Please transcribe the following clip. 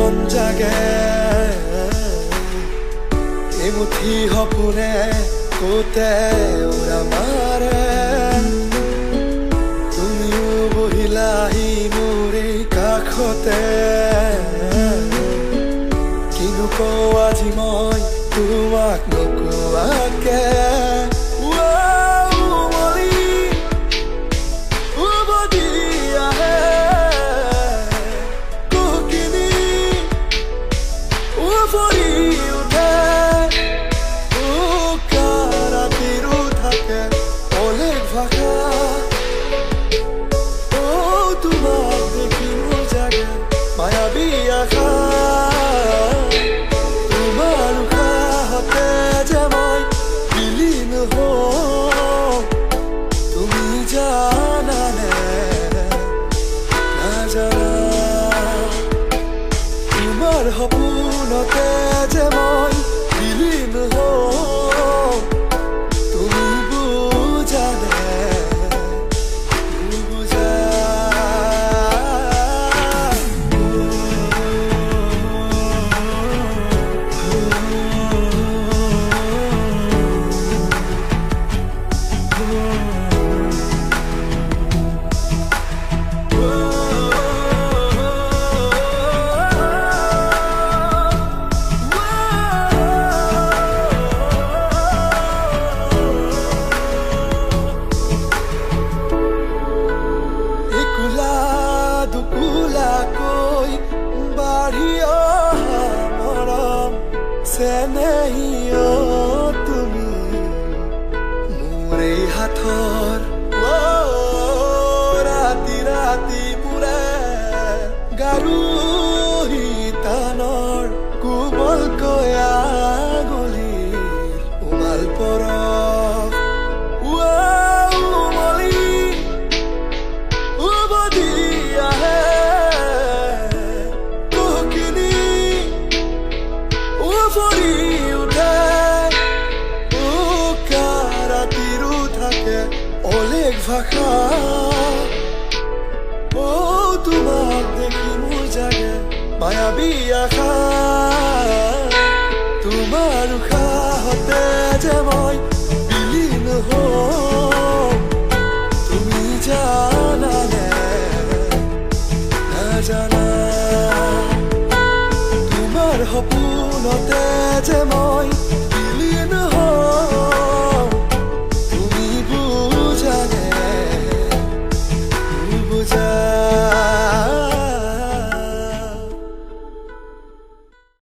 মন জাগে এমুঠি সপোনে কোতে উৰা মাৰে তুমিও বহিলাহি মোৰ এই কাষতে কিনো কওঁ আজি মই তোমাক নোকোৱাকে মায়াবী আশা তোমাৰ উশাহতে যে মই বিলীন হওঁ তুমি জানানে নাজানা তোমাৰ সপোনতে যে মই বিলীন হওঁ তুমি বুজানে চেনেহিও তুমি মোৰ এই হাতৰ ৰাতি ৰাতি পুৰে গাৰু হিতানৰ কোমলকৈ আঙুলিৰ উমাল পৰশ উমলি উভতি আহে ফুৰি উঠে ৰাতিৰো থাকে অলেখ ভাষা তোমাক দেখি মোৰ জাগে মায়াবী আশা তোমাৰ উশাহতে যে মই বিলীন হওঁ তুমি জানানে নাজানা তোমাৰ সপোনতে যে মই